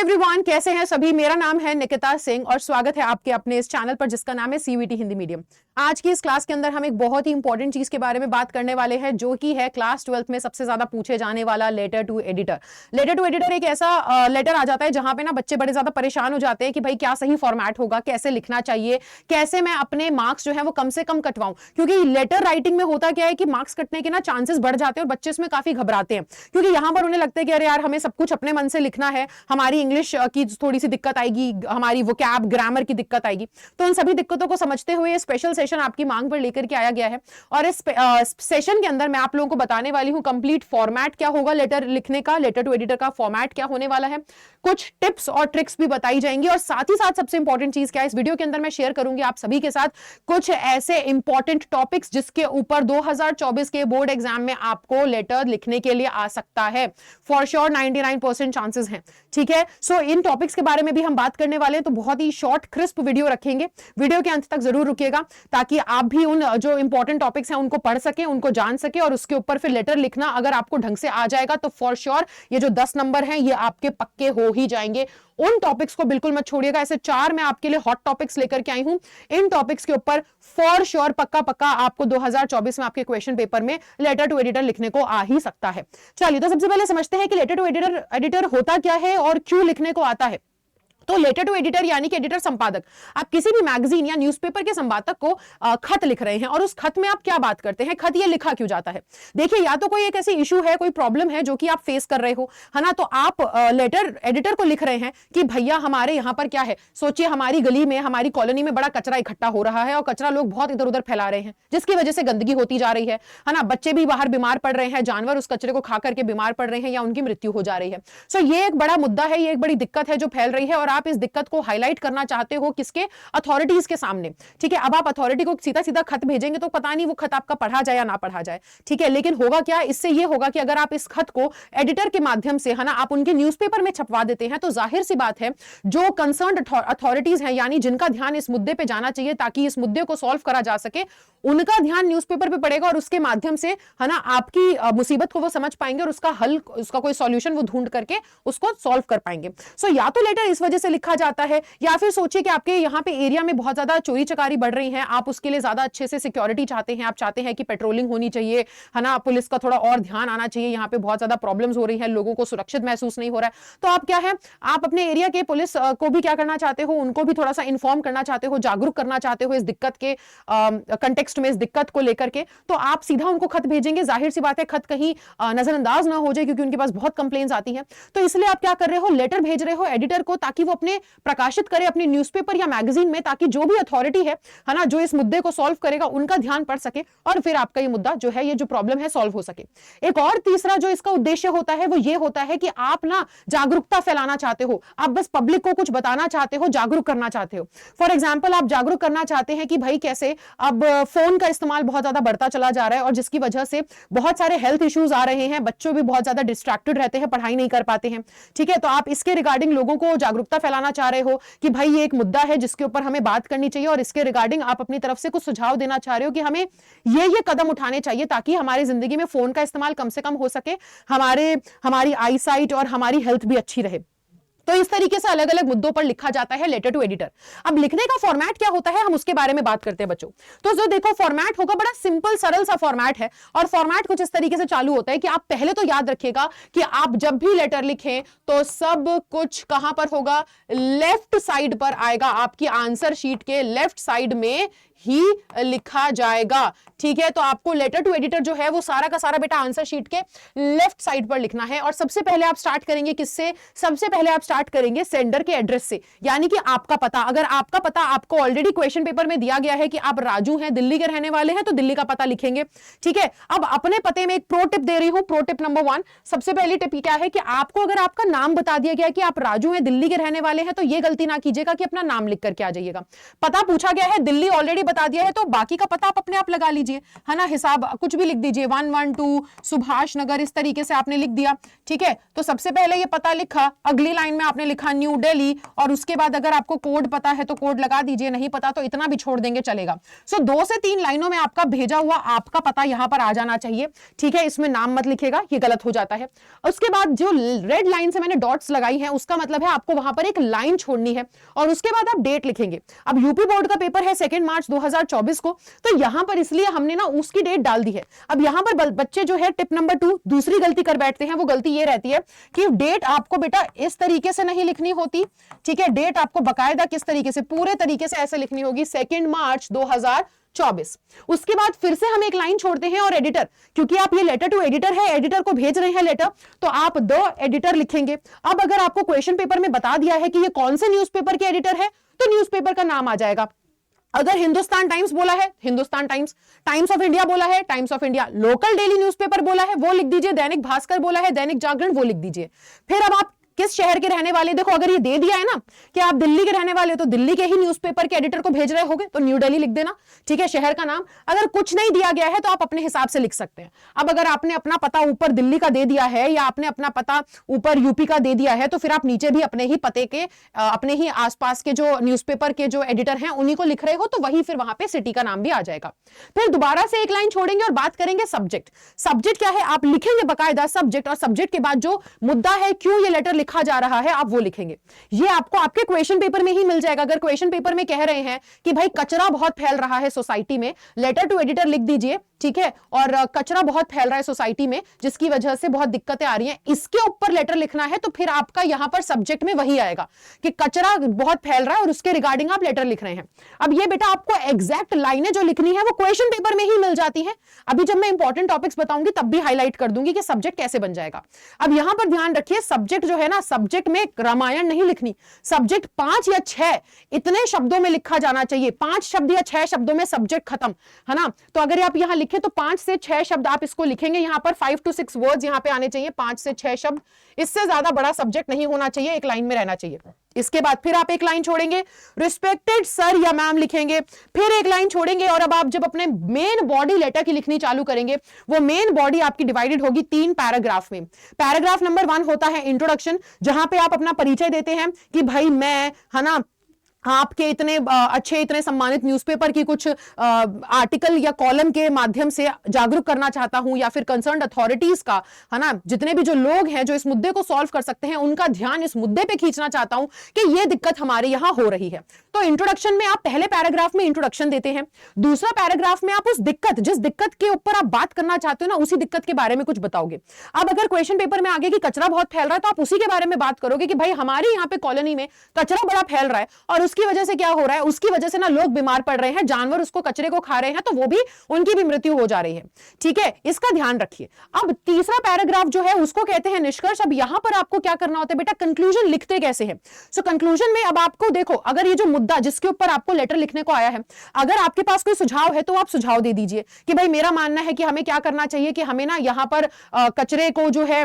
Everyone, कैसे हैं सभी। मेरा नाम है निकिता सिंह और स्वागत है आपके अपने इस चैनल पर जिसका नाम है सीवीटी हिंदी मीडियम। आज की इस क्लास के अंदर हम एक बहुत ही इंपॉर्टेंट चीज के बारे में बात करने वाले हैं जो कि है क्लास 12th में सबसे ज्यादा पूछे जाने वाला letter to editor. Letter to editor एक ऐसा लेटर आ जाता है जहां पे ना बच्चे बड़े ज्यादा परेशान हो जाते हैं कि भाई क्या सही फॉर्मेट होगा, कैसे लिखना चाहिए, कैसे मैं अपने मार्क्स जो है वो कम से कम कटवाऊं। क्योंकि लेटर राइटिंग में होता क्या है कि मार्क्स कटने के ना चांसेस बढ़ जाते हैं और बच्चे इसमें काफी घबराते हैं क्योंकि यहां पर उन्हें लगता है कि अरे यार हमें सब कुछ अपने मन से लिखना है, हमारी इंग्लिश की थोड़ी सी दिक्कत आएगी, हमारी वोकैब ग्रामर की दिक्कत आएगी। तो उन सभी दिक्कतों को समझते हुए स्पेशल सेशन आपकी मांग पर लेकर के आया गया है और इस सेशन के अंदर मैं आप लोगों को बताने वाली हूं कंप्लीट फॉर्मेट क्या होगा लेटर लिखने का, लेटर टू एडिटर का फॉर्मेट क्या होने वाला है, कुछ टिप्स और ट्रिक्स भी बताई जाएंगी और साथ ही साथ सबसे इंपॉर्टेंट चीज क्या है इस वीडियो के अंदर मैं शेयर करूंगी आप सभी के साथ कुछ ऐसे इंपॉर्टेंट टॉपिक्स जिसके ऊपर 2024 के बोर्ड एग्जाम में आपको लेटर लिखने के लिए आ सकता है। फॉर श्योर 99% चांसेस हैं। ठीक है, सो इन टॉपिक्स के बारे में भी हम बात करने वाले हैं, तो बहुत ही शॉर्ट क्रिस्प वीडियो रखेंगे। वीडियो के अंत तक जरूर रुकिएगा ताकि आप भी उन जो इंपॉर्टेंट टॉपिक्स हैं उनको पढ़ सके, उनको जान सके और उसके ऊपर फिर लेटर लिखना अगर आपको ढंग से आ जाएगा तो फॉर श्योर ये जो 10 नंबर हैं ये आपके पक्के हो ही जाएंगे। उन टॉपिक्स को बिल्कुल मत छोड़िएगा। ऐसे 4 मैं आपके लिए हॉट टॉपिक्स लेकर के आई हूं। इन टॉपिक्स के ऊपर फॉर श्योर पक्का आपको 2024 में आपके क्वेश्चन पेपर में लेटर टू एडिटर लिखने को आ ही सकता है। चलिए तो सबसे पहले समझते हैं कि लेटर टू एडिटर होता क्या है और क्यों लिखने को आता है। तो लेटर टू एडिटर यानी कि एडिटर संपादक, आप किसी भी मैगजीन या न्यूज़पेपर के संपादक को खत लिख रहे हैं और उस खत में आप क्या बात करते हैं, खत ये लिखा क्यों जाता है। देखिए या तो कोई एक ऐसी इशू है, कोई प्रॉब्लम है जो कि आप फेस कर रहे हो, है ना, तो आप लेटर एडिटर को लिख रहे हैं कि भैया हमारे यहाँ पर क्या है, सोचिए हमारी गली में, हमारी कॉलोनी में बड़ा कचरा इकट्ठा हो रहा है और कचरा लोग बहुत इधर उधर फैला रहे हैं जिसकी वजह से गंदगी होती जा रही है ना, बच्चे भी बाहर बीमार पड़ रहे हैं, जानवर उस कचरे को खा करके बीमार पड़ रहे हैं या उनकी मृत्यु हो जा रही है। सो ये एक बड़ा मुद्दा है, ये एक बड़ी दिक्कत है जो फैल रही है और आप इस दिक्कत को हाईलाइट करना चाहते हो किसके, अथॉरिटीज के सामने। ठीक है, अब आप अथॉरिटी को सीधा सीधा खत भेजेंगे तो पता नहीं वो खत आपका पढ़ा जाए या ना पढ़ा जाए। ठीक है, लेकिन होगा क्या, इससे ये होगा कि अगर आप इस खत को एडिटर के माध्यम से, है ना, आप उनके न्यूज़पेपर में छपवा देते हैं तो जाहिर सी बात है जो कंसर्न्ड अथॉरिटीज हैं यानी जिनका ध्यान इस मुद्दे पे जाना चाहिए ताकि इस मुद्दे को सॉल्व करा जा सके, उनका ध्यान न्यूज़पेपर पे पड़ेगा और उसके माध्यम से, है ना, आपकी मुसीबत को वो समझ पाएंगे और उसका हल, उसका कोई सॉल्यूशन वो ढूंढ करके उसको सॉल्व कर पाएंगे। सो या तो लेटर इस वजह से लिखा जाता है या फिर सोचिए कि आपके यहाँ पे एरिया में बहुत ज्यादा चोरी चकारी बढ़ रही है, आप उसके लिए ज्यादा अच्छे से सिक्योरिटी चाहते हैं, आप चाहते हैं कि पेट्रोलिंग होनी चाहिए, है ना, पुलिस का थोड़ा और ध्यान आना चाहिए, यहाँ पे बहुत ज्यादा प्रॉब्लम्स हो रही है, लोगों को सुरक्षित महसूस नहीं हो रहा है। तो आप क्या है, आप अपने एरिया के पुलिस को भी क्या करना चाहते हो, उनको भी थोड़ा सा इन्फॉर्म करना चाहते हो, जागरूक करना चाहते हो इस दिक्कत के कंटेक्स्ट में, इस दिक्कत को लेकर के, तो आप सीधा उनको खत भेजेंगे। जाहिर सी बात है खत कहीं नजरअंदाज ना हो जाए क्योंकि उनके पास बहुत कंप्लेंट्स आती हैं, तो इसलिए आप क्या कर रहे हो, लेटर भेज रहे हो एडिटर को ताकि वो अपने प्रकाशित करे अपने न्यूज़पेपर या मैगजीन में, ताकि जो भी अथॉरिटी है ना, जो इस मुद्दे को सॉल्व करेगा उनका ध्यान पड़ सके और फिर आपका ये मुद्दा जो है, ये जो प्रॉब्लम है, सॉल्व हो सके। एक और तीसरा जो इसका उद्देश्य होता है वो ये होता है कि आप ना जागरूकता फैलाना चाहते हो, आप बस पब्लिक को कुछ बताना चाहते हो, जागरूक करना चाहते हो। फॉर एग्जाम्पल आप जागरूक करना चाहते हैं कि भाई कैसे अब फोन का इस्तेमाल बहुत ज्यादा बढ़ता चला जा रहा है और जिसकी वजह से बहुत सारे हेल्थ इश्यूज आ रहे हैं, बच्चों भी बहुत ज्यादा डिस्ट्रैक्टेड रहते हैं, पढ़ाई नहीं कर पाते हैं। ठीक है, तो आप इसके रिगार्डिंग लोगों को जागरूकता फैलाना चाह रहे हो कि भाई ये एक मुद्दा है जिसके ऊपर हमें बात करनी चाहिए और इसके रिगार्डिंग आप अपनी तरफ से कुछ सुझाव देना चाह रहे हो कि हमें ये कदम उठाने चाहिए ताकि हमारी जिंदगी में फोन का इस्तेमाल कम से कम हो सके, हमारी आई साइट और हमारी हेल्थ भी अच्छी रहे। तो इस तरीके से अलग अलग मुद्दों पर लिखा जाता है लेटर टू एडिटर। अब लिखने का फॉर्मेट क्या होता है हम उसके बारे में बात करते हैं बच्चों। तो जो देखो फॉर्मेट होगा बड़ा सिंपल सरल सा फॉर्मेट है और फॉर्मेट कुछ इस तरीके से चालू होता है कि आप पहले तो याद रखिएगा कि आप जब भी लेटर लिखें तो सब कुछ कहां पर होगा, लेफ्ट साइड पर आएगा, आपकी आंसर शीट के लेफ्ट साइड में ही लिखा जाएगा। ठीक है, तो आपको लेटर टू एडिटर जो है वो सारा का सारा बेटा आंसर शीट के लेफ्ट साइड पर लिखना है और सबसे पहले आप स्टार्ट करेंगे किससे, सबसे पहले आप स्टार्ट करेंगे सेंडर के एड्रेस से, यानी कि आपका पता। अगर आपका पता आपको ऑलरेडी क्वेश्चन पेपर में दिया गया है कि आप राजू हैं, दिल्ली के रहने वाले हैं, तो दिल्ली का पता लिखेंगे। ठीक है, अब अपने पते में एक प्रो टिप दे रही हूं, प्रो टिप नंबर 1। सबसे पहली टिप क्या है कि आपको अगर आपका नाम बता दिया गया कि आप राजू हैं, दिल्ली के रहने वाले हैं, तो यह गलती ना कीजिएगा कि अपना नाम लिख करके आ जाइएगा। पता पूछा गया है दिल्ली, ऑलरेडी बता दिया है तो बाकी का पता आप अपने आप लगा लीजिए, है ना, हिसाब कुछ भी लिख दीजिए, 112 सुभाष नगर, इस तरीके से आपने लिख दिया, ठीक है। तो सबसे पहले ये पता लिखा, अगली लाइन में आपने लिखा न्यू दिल्ली, और उसके बाद अगर आपको कोड पता है तो कोड लगा दीजिए, नहीं पता तो इतना भी छोड़ देंगे चलेगा। सो 2 से 3 लाइनों में आपका भेजा हुआ आपका पता यहां पर आ जाना चाहिए, ठीक है। इसमें नाम मत लिखेगा, ये गलत हो जाता है। उसके बाद जो रेड लाइन से मैंने डॉट्स लगाई है उसका मतलब है आपको वहां पर एक लाइन छोड़नी है, और उसके बाद आप डेट लिखेंगे। अब यूपी बोर्ड का पेपर है 2 मार्च 2024 को, तो यहां पर इसलिए हमने ना उसकी डेट डाल दी है। अब यहां पर बच्चे जो है टिप नंबर 2 दूसरी गलती कर बैठते हैं, वो गलती ये रहती है कि डेट आपको बेटा इस तरीके से नहीं लिखनी होती, ठीक है। डेट आपको बकायदा किस तरीके से, पूरे तरीके से ऐसे लिखनी होगी, 2 मार्च 2024। उसके बाद फिर से हम एक लाइन छोड़ते हैं, और एडिटर, क्योंकि आप ये लेटर टू एडिटर है, एडिटर को भेज रहे हैं लेटर, तो आप द एडिटर लिखेंगे। अब अगर आपको क्वेश्चन पेपर में बता दिया है कि ये कौन से न्यूज़पेपर के एडिटर है, तो न्यूज़पेपर का नाम आ जाएगा। अगर हिंदुस्तान टाइम्स बोला है, Hindustan times, times of India बोला है, times of India, local daily newspaper बोला है वो लिख दीजिए, दैनिक भास्कर बोला है, दैनिक जागरण, वो लिख दीजिए। फिर अब आप किस शहर के रहने वाले, देखो अगर ये दे दिया है ना कि आप दिल्ली के रहने वाले हो, तो दिल्ली के ही न्यूज़पेपर के एडिटर को भेज रहे होगे, तो न्यू दिल्ली लिख देना, ठीक है, शहर का नाम। अगर कुछ नहीं दिया गया है तो आप अपने हिसाब से लिख सकते हैं। अब अगर आपने अपना पता ऊपर दिल्ली का दे दिया है, या आपने अपना पता ऊपर यूपी का दे दिया है, तो फिर आप नीचे भी अपने ही पते के, अपने ही आसपास के जो न्यूज़पेपर के जो एडिटर हैं उन्हीं को लिख रहे हो, तो वही फिर वहां पे सिटी का नाम भी आ जाएगा। फिर दोबारा से एक लाइन छोड़ेंगे और बात करेंगे सब्जेक्ट। सब्जेक्ट क्या है, आप लिखेंगे बकायदा सब्जेक्ट, और सब्जेक्ट के बाद जो मुद्दा है, क्यों ये लेटर लिखा जा रहा है, आप वो लिखेंगे। ये आपको आपके क्वेश्चन पेपर में ही मिल जाएगा। अगर क्वेश्चन पेपर में कह रहे हैं कि भाई कचरा बहुत फैल रहा है सोसाइटी में, लेटर टू एडिटर लिख दीजिए, ठीक है, और कचरा बहुत फैल रहा है सोसाइटी में जिसकी वजह से बहुत दिक्कतें आ रही हैं, इसके ऊपर लेटर लिखना है, तो फिर आपका यहां पर सब्जेक्ट में वही आएगा कि कचरा बहुत फैल रहा है और उसके रिगार्डिंग आप लेटर लिख रहे हैं। अब ये बेटा आपको एग्जैक्ट लाइनें जो लिखनी है वो क्वेश्चन पेपर में ही मिल जाती है। अभी जब मैं इंपॉर्टेंट टॉपिक्स बताऊंगी तब भी हाईलाइट कर दूंगी कि सब्जेक्ट कैसे बन जाएगा। अब यहां पर ध्यान रखिए, सब्जेक्ट जो है ना, सब्जेक्ट में रामायण नहीं लिखनी, सब्जेक्ट 5 या 6 इतने शब्दों में लिखा जाना चाहिए। 5 शब्द या 6 शब्दों में सब्जेक्ट खत्म, है ना। तो अगर आप यहां लिखें तो 5 से 6 शब्द आप इसको लिखेंगे, यहां पर 5 to 6 वर्ड्स यहां पे आने चाहिए, 5 से 6 शब्द, इससे ज्यादा बड़ा सब्जेक्ट नहीं होना चाहिए, एक लाइन में रहना चाहिए। इसके बाद फिर आप एक लाइन छोड़ेंगे, रिस्पेक्टेड सर या मैम लिखेंगे, फिर एक लाइन छोड़ेंगे, और अब आप जब अपने मेन बॉडी लेटर की लिखनी चालू करेंगे, वो मेन बॉडी आपकी डिवाइडेड होगी 3 पैराग्राफ में। पैराग्राफ नंबर 1 होता है इंट्रोडक्शन, जहां पे आप अपना परिचय देते हैं कि भाई मैं, है ना, आपके इतने अच्छे, इतने सम्मानित न्यूज़पेपर की कुछ आर्टिकल या कॉलम के माध्यम से जागरूक करना चाहता हूं, या फिर कंसर्न्ड अथॉरिटीज का, है ना, जितने भी जो लोग हैं जो इस मुद्दे को सॉल्व कर सकते हैं, उनका ध्यान इस मुद्दे पे खींचना चाहता हूं कि ये दिक्कत हमारे यहां हो रही है। तो इंट्रोडक्शन में आप पहले पैराग्राफ में इंट्रोडक्शन देते हैं, दूसरा पैराग्राफ में आप उस दिक्कत, जिस दिक्कत के ऊपर आप बात करना चाहते हो ना, उसी दिक्कत के बारे में कुछ बताओगे। अब अगर क्वेश्चन पेपर में आगे कि कचरा बहुत फैल रहा है, तो आप उसी के बारे में बात करोगे कि भाई हमारे यहाँ पे कॉलोनी में कचरा बड़ा फैल रहा है, और उसकी वजह से क्या हो रहा है, उसकी वजह से ना लोग बीमार पड़ रहे हैं, जानवर उसको कचरे को खा रहे हैं, तो वो भी, उनकी भी मृत्यु हो जा रही है, ठीक है, इसका ध्यान रखिए। अब तीसरा पैराग्राफ जो है उसको कहते हैं निष्कर्ष। अब यहां पर आपको क्या करना होता है बेटा, कंक्लूजन लिखते कैसे हैं। सो कंक्लूजन में अब आपको देखो, अगर ये जो मुद्दा जिसके ऊपर आपको लेटर लिखने को आया है, अगर आपके पास कोई सुझाव है तो आप सुझाव दे दीजिए कि भाई मेरा मानना है कि हमें क्या करना चाहिए, कि हमें ना यहां पर कचरे को जो है,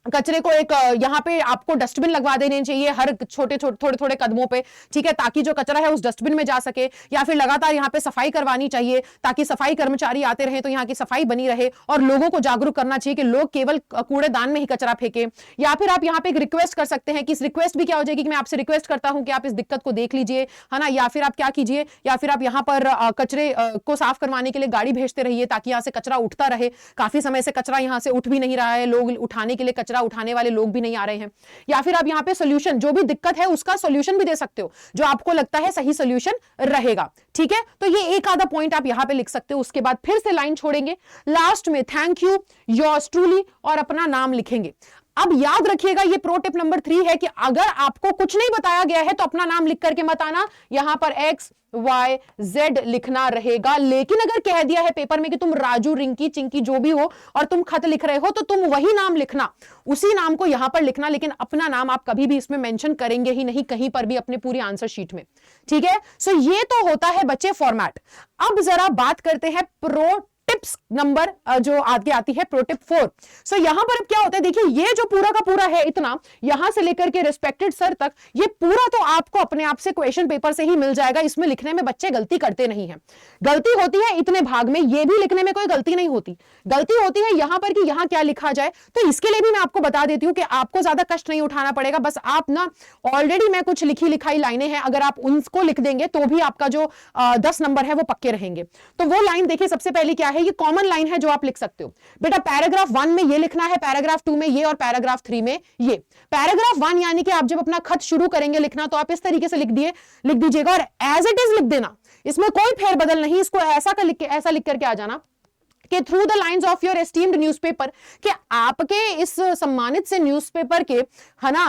कचरे को एक यहाँ पे आपको डस्टबिन लगवा देने चाहिए हर छोटे थोड़े थोड़े कदमों पे, ठीक है, ताकि जो कचरा है उस डस्टबिन में जा सके, या फिर लगातार यहाँ पे सफाई करवानी चाहिए ताकि सफाई कर्मचारी आते रहे तो यहाँ की सफाई बनी रहे, और लोगों को जागरूक करना चाहिए कि लोग केवल कूड़ेदान में ही कचरा फेंके। या फिर आप यहाँ पे एक रिक्वेस्ट कर सकते हैं कि इस रिक्वेस्ट भी क्या हो जाएगी कि मैं आपसे रिक्वेस्ट करता हूँ कि आप इस दिक्कत को देख लीजिए, है ना, या फिर आप क्या कीजिए, या फिर आप यहाँ पर कचरे को साफ करवाने के लिए गाड़ी भेजते रहिए ताकि यहाँ से कचरा उठता रहे। काफी समय से कचरा यहाँ से उठ भी नहीं रहा है, लोग उठाने के लिए, कचरा उठाने वाले लोग भी नहीं आ रहे हैं। या फिर आप यहाँ पे सोल्यूशन, जो भी दिक्कत है उसका सोल्यूशन भी दे सकते हो, जो आपको लगता है सही सोल्यूशन रहेगा, ठीक है। तो ये एक आधा पॉइंट आप यहाँ पे लिख सकते हो। उसके बाद फिर से लाइन छोड़ेंगे, लास्ट में थैंक यू, योर्स ट्रूली, और अपना नाम लिखेंगे। अब याद रखिएगा, ये प्रो टिप नंबर 3 है कि अगर आपको कुछ नहीं बताया गया है तो अपना नाम लिख करके मत आना, यहां पर XYZ लिखना रहेगा। लेकिन अगर कह दिया है पेपर में कि तुम राजू, रिंकी, चिंकी जो भी हो और तुम खत लिख रहे हो, तो तुम वही नाम लिखना, उसी नाम को यहां पर लिखना, लेकिन अपना नाम आप कभी भी इसमें मेंशन करेंगे ही नहीं कहीं पर भी अपने पूरी आंसर शीट में, ठीक है। सो ये तो होता है बच्चे फॉर्मेट। अब जरा बात करते हैं प्रो टिप टिप्स नंबर जो आगे आती है, प्रो टिप 4। सो यहां पर अब क्या होता है, देखिए ये जो पूरा का पूरा है, इतना यहां से लेकर के रिस्पेक्टेड सर तक, ये पूरा तो आपको अपने आप से क्वेश्चन पेपर से ही मिल जाएगा। इसमें लिखने में बच्चे गलती करते नहीं है, गलती होती है इतने भाग में, ये भी लिखने में कोई गलती नहीं होती, गलती होती है यहां पर कि यहां क्या लिखा जाए। तो इसके लिए भी मैं आपको बता देती हूं कि आपको ज्यादा कष्ट नहीं उठाना पड़ेगा, बस आप ना ऑलरेडी मैं कुछ लिखी लिखाई लाइनें हैं, अगर आप उनको लिख देंगे तो भी आपका जो 10 नंबर है वो पक्के रहेंगे। तो वो लाइन देखिए, सबसे पहले क्या है, ये कॉमन लाइन है जो आप लिख सकते हो बेटा। पैराग्राफ 1 में ये लिखना है, पैराग्राफ 2 में ये, और पैराग्राफ 3 में ये। पैराग्राफ 1 यानी कि आप जब अपना खत शुरू करेंगे लिखना, तो आप इस तरीके से लिख दीजिएगा, और एज इट इज लिख देना, इसमें कोई फेरबदल नहीं। इसको ऐसा लिख करके आ जाना कि through the lines of your esteemed newspaper, कि आपके इस सम्मानित से न्यूज़पेपर के, है ना,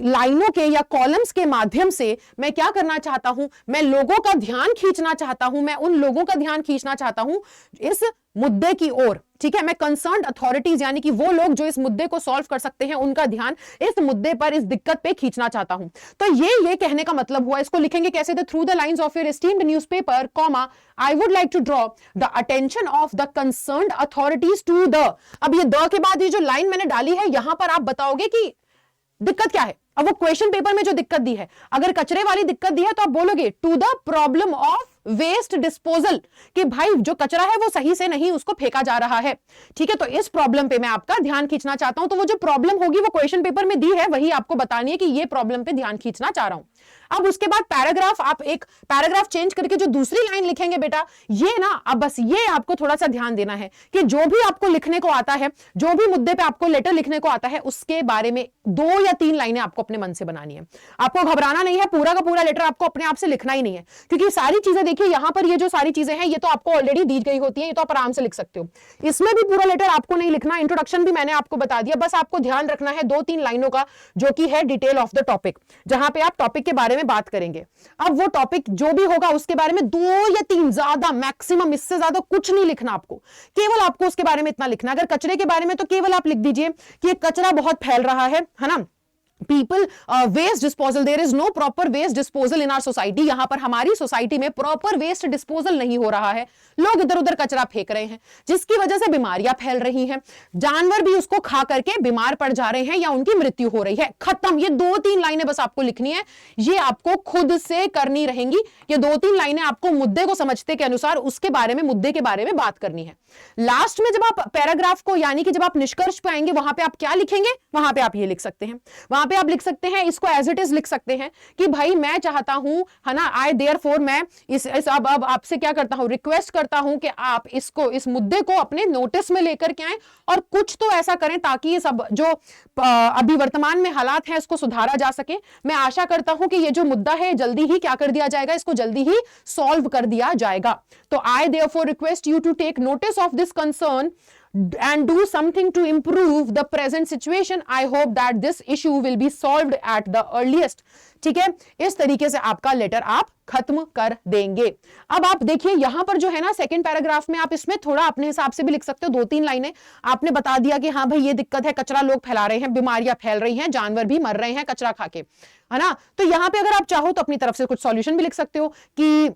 लाइनों के या कॉलम्स के माध्यम से मैं क्या करना चाहता हूं, मैं लोगों का ध्यान खींचना चाहता हूं, मैं उन लोगों का ध्यान खींचना चाहता हूं इस मुद्दे की ओर, ठीक है। मैं कंसर्न्ड अथॉरिटीज यानी कि वो लोग जो इस मुद्दे को सॉल्व कर सकते हैं, उनका ध्यान इस मुद्दे पर, इस दिक्कत पे खींचना चाहता हूं। तो ये कहने का मतलब हुआ। इसको लिखेंगे कैसे, the through the lines of your esteemed newspaper, comma, I would like to draw the attention of the concerned authorities to the. अब ये द के बाद ये जो लाइन मैंने डाली है, यहां पर आप बताओगे कि दिक्कत क्या है। अब वो क्वेश्चन पेपर में जो दिक्कत दी है, अगर कचरे वाली दिक्कत दी है तो आप बोलोगे to the problem of waste disposal, कि भाई जो कचरा है वो सही से नहीं उसको फेंका जा रहा है, ठीक है। तो इस प्रॉब्लम पे मैं आपका ध्यान खींचना चाहता हूं। तो वो जो प्रॉब्लम होगी वो क्वेश्चन पेपर में दी है, वही आपको बतानी है कि ये प्रॉब्लम पे ध्यान खींचना चाह रहा हूं। अब उसके बाद पैराग्राफ, आप एक पैराग्राफ चेंज करके जो दूसरी लाइन लिखेंगे बेटा, ये ना, अब बस ये आपको थोड़ा सा ध्यान देना है कि जो भी आपको लिखने को आता है, जो भी मुद्दे पे आपको लेटर लिखने को आता है, उसके बारे में 2 या 3 लाइनें आपको अपने मन से बनानी है। आपको घबराना नहीं है, पूरा का पूरा लेटर आपको अपने आप से लिखना ही नहीं है, क्योंकि सारी चीजें देखिए यहां पर, ये जो सारी चीजें हैं ये तो आपको ऑलरेडी दी गई होती है, ये तो आप आराम से लिख सकते हो। इसमें भी पूरा लेटर आपको नहीं लिखना, इंट्रोडक्शन भी मैंने आपको बता दिया, बस आपको ध्यान रखना है 2-3 लाइनों का, जो कि है डिटेल ऑफ द टॉपिक, जहां पे आप टॉपिक के बारे में बात करेंगे। अब वो टॉपिक जो भी होगा उसके बारे में 2 या 3, ज्यादा मैक्सिमम, इससे ज्यादा कुछ नहीं लिखना आपको, केवल आपको उसके बारे में इतना लिखना। अगर कचरे के बारे में तो केवल आप लिख दीजिए कि कचरा बहुत फैल रहा है ना, people waste disposal, there is no proper waste disposal in our society। यहां पर हमारी सोसाइटी में प्रॉपर वेस्ट डिस्पोजल नहीं हो रहा है, लोग इधर उधर कचरा फेंक रहे हैं, जिसकी वजह से बीमारियां फैल रही हैं, जानवर भी उसको खा करके बीमार पड़ जा रहे हैं या उनकी मृत्यु हो रही है। खत्म। ये 2-3 लाइनें बस आपको लिखनी है, ये आपको खुद से करनी रहेंगी। ये 2-3 लाइनें आपको मुद्दे को समझते के अनुसार उसके बारे में, मुद्दे के बारे में बात करनी है। लास्ट में जब आप पैराग्राफ को, यानी कि जब आप निष्कर्ष पे आएंगे, वहां पे आप क्या लिखेंगे, वहां पे आप ये लिख सकते हैं, वहां पे आप लिख सकते हैं, इसको एज इट इज लिख सकते हैं कि भाई मैं चाहता हूं, है ना, आई देयरफॉर, मैं इस अब आपसे क्या करता हूं, रिक्वेस्ट करता हूं कि आप इसको, इस मुद्दे को अपने नोटिस में लेकर के आए और कुछ तो ऐसा करें ताकि ये सब जो अभी वर्तमान में हालात हैं इसको सुधारा जा सके। मैं आशा करता हूं कि ये जो मुद्दा है जल्दी ही क्या कर दिया जाएगा, इसको जल्दी ही सॉल्व कर दिया जाएगा। तो I therefore request you to take notice of this concern and do something to improve the present situation. I hope that this issue will be solved at the earliest। ठीक है, इस तरीके से आपका लेटर आप खत्म कर देंगे। अब आप देखिए यहां पर जो है ना, सेकंड पैराग्राफ में आप इसमें थोड़ा अपने हिसाब से भी लिख सकते हो, 2-3 लाइनें आपने बता दिया कि हाँ भाई ये दिक्कत है, कचरा लोग फैला रहे हैं, बीमारियां फैल रही हैं, जानवर भी मर रहे हैं कचरा खा के, है ना। तो यहां पे अगर आप चाहो तो अपनी तरफ से कुछ सॉल्यूशन भी लिख सकते हो कि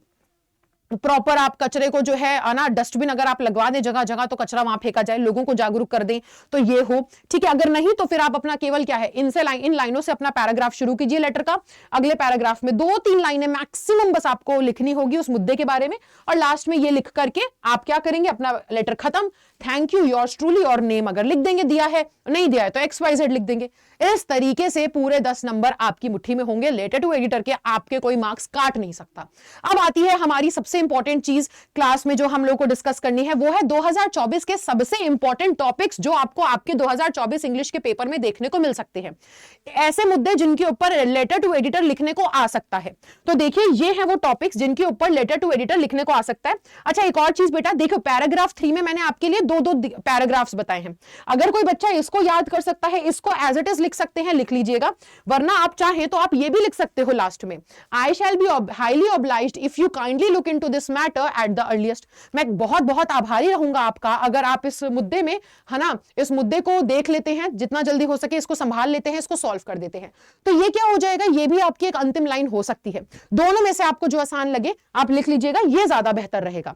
प्रॉपर आप कचरे को जो है ना, डस्टबिन अगर आप लगवा दें जगह जगह, तो कचरा वहां फेंका जाए, लोगों को जागरूक कर दें, तो ये हो, ठीक है। अगर नहीं तो फिर आप अपना केवल क्या है, इन लाइनों से अपना पैराग्राफ शुरू कीजिए लेटर का। अगले पैराग्राफ में 2-3 लाइनें मैक्सिमम बस आपको लिखनी होगी उस मुद्दे के बारे में, और लास्ट में ये लिख करके आप क्या करेंगे, अपना लेटर खत्म। थैंक यू, योर्स ट्रूली, और नेम अगर लिख देंगे, दिया है, नहीं दिया है तो XYZ लिख देंगे। इस तरीके से पूरे 10 नंबर आपकी मुट्ठी में होंगे। लेटर टू एडिटर के आपके कोई मार्क्स काट नहीं सकता। अब आती है हमारी सबसे इंपॉर्टेंट चीज क्लास में जो हम लोग को डिस्कस करनी है, वो है 2024 के सबसे इंपॉर्टेंट टॉपिक्स जो आपको आपके 2024 इंग्लिश के पेपर में देखने को मिल सकते हैं, ऐसे मुद्दे जिनके ऊपर लेटर टू एडिटर लिखने को आ सकता है। तो देखिए ये है वो टॉपिक्स जिनके ऊपर लेटर टू एडिटर लिखने को आ सकता है। अच्छा, एक और चीज बेटा, देखो पैराग्राफ 3 में मैंने आपके लिए 2-2 पैराग्राफ्स बताए हैं। अगर कोई बच्चा इसको याद कर सकता है, इसको एज इट इज लिख सकते हैं, लिख लीजिएगा, वरना आप चाहें तो आप ये भी लिख सकते हो लास्ट में, I shall be highly obliged if you kindly look into this matter at the earliest. मैं बहुत बहुत आभारी रहूंगा आपका अगर आप इस मुद्दे में, है ना, इस मुद्दे को देख लेते हैं, जितना जल्दी हो सके इसको संभाल लेते हैं, इसको सॉल्व कर देते हैं। तो ये क्या हो जाएगा, ये भी आपकी एक अंतिम लाइन हो सकती है। दोनों में से आपको जो आसान लगे आप लिख लीजिएगा, ये ज्यादा बेहतर रहेगा।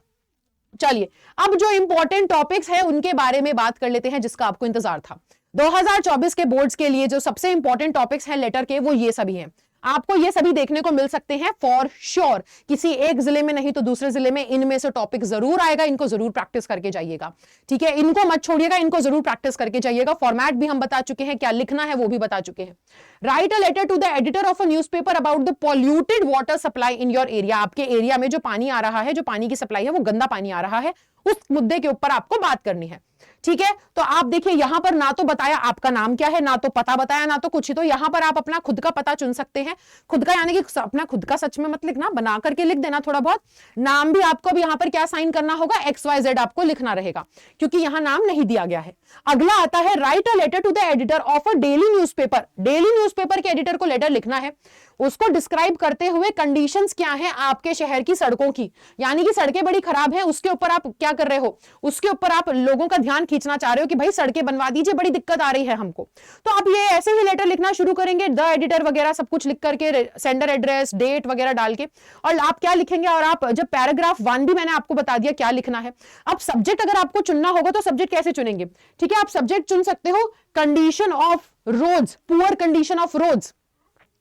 चलिए अब जो इंपॉर्टेंट टॉपिक्स है उनके बारे में बात कर लेते हैं जिसका आपको इंतजार था। 2024 के बोर्ड्स के लिए जो सबसे इंपॉर्टेंट टॉपिक्स हैं लेटर के, वो ये सभी हैं। आपको ये सभी देखने को मिल सकते हैं फॉर श्योर। किसी एक जिले में नहीं तो दूसरे जिले में इनमें से टॉपिक जरूर आएगा, इनको जरूर प्रैक्टिस करके जाइएगा। ठीक है, इनको मत छोड़िएगा, इनको जरूर प्रैक्टिस करके जाइएगा। फॉर्मेट भी हम बता चुके हैं, क्या लिखना है वो भी बता चुके हैं। Write a letter to the editor of a newspaper about the polluted water supply in your area. आपके एरिया में जो पानी आ रहा है, जो पानी की सप्लाई है वो गंदा पानी आ रहा है, उस मुद्दे के ऊपर आपको बात करनी है। ठीक है, तो आप देखिए यहां पर ना तो बताया आपका नाम क्या है, ना तो पता बताया, ना तो कुछ ही। तो यहां पर आप अपना खुद का पता चुन सकते हैं। खुद का यानी कि अपना खुद का सच में मत लिखना, बना करके लिख देना थोड़ा बहुत। नाम भी आपको अब यहां पर क्या साइन करना होगा, XYZ आपको लिखना रहेगा, क्योंकि यहां नाम नहीं दिया गया है। अगला आता है write a letter to the editor of a daily newspaper. Daily newspaper के एडिटर को लेटर लिखना है, उसको डिस्क्राइब करते हुए कंडीशंस क्या है आपके शहर की सड़कों की, यानी कि सड़कें बड़ी खराब है, उसके ऊपर आप क्या कर रहे हो, उसके ऊपर आप लोगों का ध्यान खींचना चाह रहे हो कि भाई सड़कें बनवा दीजिए, बड़ी दिक्कत आ रही है हमको। तो आप ये ऐसे ही लेटर लिखना शुरू करेंगे, द एडिटर वगैरह सब कुछ लिख करके, सेंडर एड्रेस, डेट वगैरह डाल के। और आप क्या लिखेंगे, और आप जब पैराग्राफ 1 भी मैंने आपको बता दिया क्या लिखना है। अब सब्जेक्ट अगर आपको चुनना होगा तो सब्जेक्ट कैसे चुनेंगे, ठीक है, आप सब्जेक्ट चुन सकते हो condition of roads, poor condition of roads.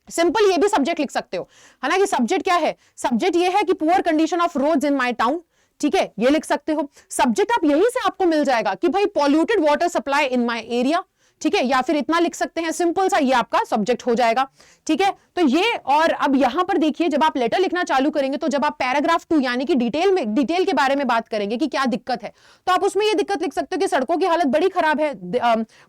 Simple ये भी सब्जेक्ट लिख सकते हो, है ना, कि सब्जेक्ट क्या है, सब्जेक्ट ये है कि poor condition of roads in my town. ठीक है, ये लिख सकते हो। सब्जेक्ट आप यहीं से आपको मिल जाएगा कि भाई polluted water supply in my area. ठीक है, या फिर इतना लिख सकते हैं, सिंपल सा, ये आपका सब्जेक्ट हो जाएगा। ठीक है, तो ये, और अब यहां पर देखिए जब आप लेटर लिखना चालू करेंगे तो जब आप पैराग्राफ 2 यानी कि डिटेल के बारे में बात करेंगे कि क्या दिक्कत है, तो आप उसमें ये दिक्कत लिख सकते हो कि सड़कों की हालत बड़ी खराब है,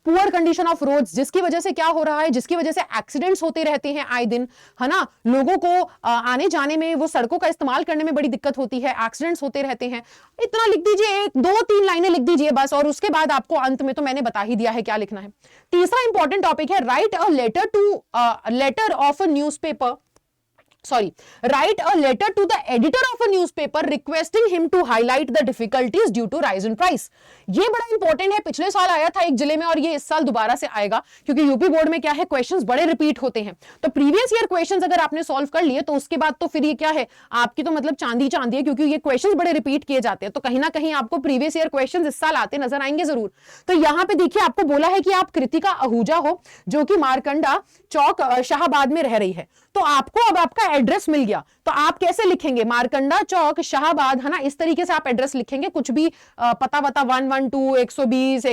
पुअर कंडीशन ऑफ रोड्स, जिसकी वजह से क्या हो रहा है, जिसकी वजह से एक्सीडेंट्स होते रहते हैं आए दिन, है ना, लोगों को आने जाने में, वो सड़कों का इस्तेमाल करने में बड़ी दिक्कत होती है, एक्सीडेंट्स होते रहते हैं। इतना लिख दीजिए, 1-2-3 लाइनें लिख दीजिए बस, और उसके बाद आपको अंत में तो मैंने बता ही दिया है क्या लिखना है। तीसरा इंपॉर्टेंट टॉपिक है write a letter of a newspaper, write a letter to the editor of a newspaper requesting him to highlight the difficulties due to rise in price। ये बड़ा इंपॉर्टेंट है, पिछले साल आया था एक जिले में और ये इस साल दोबारा से आएगा, क्योंकि यूपी बोर्ड में क्या है, क्वेश्चंस बड़े रिपीट होते हैं। तो प्रीवियस ईयर क्वेश्चंस अगर आपने सॉल्व कर लिए तो उसके बाद तो फिर ये क्या है, आपकी तो मतलब चांदी चांदी है, क्योंकि ये क्वेश्चंस बड़े रिपीट किए जाते हैं। तो कहीं ना कहीं आपको प्रीवियस ईयर क्वेश्चंस इस साल आते नजर आएंगे जरूर। तो यहाँ पे देखिए आपको बोला है कि आप कृतिका आहूजा हो, जो कि मारकंडा चौक शाहबाद में रह रही है। तो आपको अब आपका एड्रेस मिल गया, तो आप कैसे लिखेंगे, मारकंडा चौक शाहबाद, है ना, इस तरीके से आप एड्रेस लिखेंगे। कुछ भी पता 112 120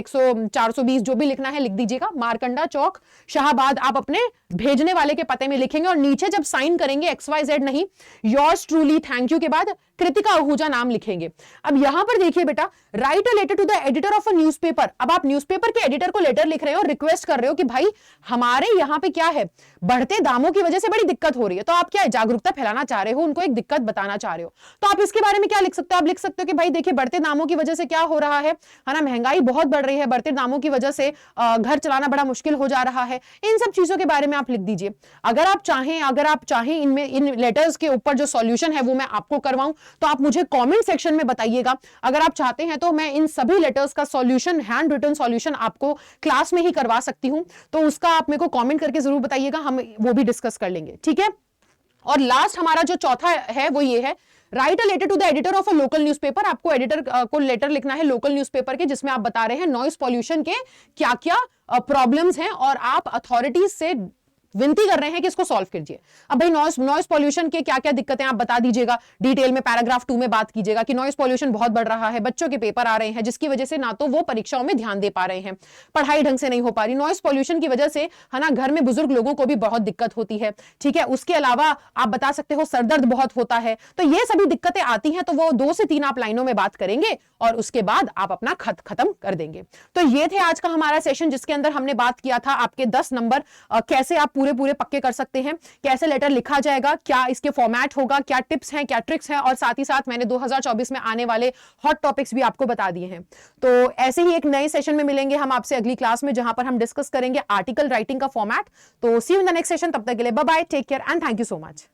420 जो भी लिखना है लिख दीजिएगा, मारकंडा चौक शाहबाद आप अपने भेजने वाले के पते में लिखेंगे। और नीचे जब साइन करेंगे XYZ नहीं, योर्स ट्रूली थैंक यू के बाद कृतिका आहूजा नाम लिखेंगे। अब यहां पर देखिए बेटा, write a letter to the editor of a newspaper. अब आप न्यूज़पेपर के एडिटर को लेटर लिख रहे हो, रिक्वेस्ट कर रहे हो कि भाई हमारे यहाँ पे क्या है, बढ़ते दामों की वजह से बड़ी दिक्कत हो रही है। तो आप क्या है, जागरूकता फैलाना चाह रहे हो, उनको एक दिक्कत बताना चाह रहे हो। तो आप इसके बारे में क्या लिख सकते हो, आप लिख सकते हो कि भाई देखिए बढ़ते दामों की वजह से क्या हो रहा है ना, महंगाई बहुत बढ़ रही है, बढ़ते दामों की वजह से घर चलाना बड़ा मुश्किल हो जा रहा है। इन सब चीजों के बारे में आप लिख दीजिए। अगर आप चाहें इनमें इन लेटर्स के ऊपर जो सॉल्यूशन है वो मैं आपको करवाऊं तो आप मुझे कमेंट सेक्शन में बताइएगा। अगर आप चाहते हैं तो मैं इन सभी लेटर्स का सॉल्यूशन, हैंड रिटन सॉल्यूशन आपको क्लास में ही करवा सकती हूं। तो उसका आप मेरे को कमेंट करके जरूर बताइएगा, हम वो भी डिस्कस कर लेंगे। ठीक है, और लास्ट हमारा जो चौथा है वो ये है, write a letter to the editor of a local newspaper. आपको एडिटर को लेटर लिखना है लोकल न्यूज़पेपर के, जिसमें आप बता रहे हैं नॉइस पॉल्यूशन के क्या क्या प्रॉब्लम्स हैं, और आप अथॉरिटीज से विनती कर रहे हैं कि इसको सॉल्व कीजिए। अब भाई नॉइस पॉल्यूशन के क्या क्या दिक्कतें आप बता दीजिएगा, डिटेल में पैराग्राफ 2 में बात कीजिएगा कि नॉइस पॉल्यूशन बहुत बढ़ रहा है, बच्चों के पेपर आ रहे हैं जिसकी वजह से ना तो वो परीक्षाओं में ध्यान दे पा रहे हैं, पढ़ाई ढंग से नहीं हो पा रही, नॉइस पॉल्यूशन की वजह से, है ना, घर में बुजुर्ग लोगों को भी बहुत दिक्कत होती है। ठीक है, उसके अलावा आप बता सकते हो सरदर्द बहुत होता है। तो ये सभी दिक्कतें आती हैं, तो वो 2 से 3 आप लाइनों में बात करेंगे और उसके बाद आप अपना खत खत्म कर देंगे। तो ये थे आज का हमारा सेशन, जिसके अंदर हमने बात किया था आपके 10 नंबर कैसे आप पूरे पक्के कर सकते हैं, कैसे लेटर लिखा जाएगा, क्या इसके फॉर्मेट होगा, क्या टिप्स हैं, क्या ट्रिक्स हैं, और साथ ही साथ मैंने 2024 में आने वाले हॉट टॉपिक्स भी आपको बता दिए हैं। तो ऐसे ही एक नए सेशन में मिलेंगे हम आपसे अगली क्लास में, जहां पर हम डिस्कस करेंगे आर्टिकल राइटिंग का फॉर्मेट। तो see you in the next session, तब तक के लिए bye bye, take care and thank you so much.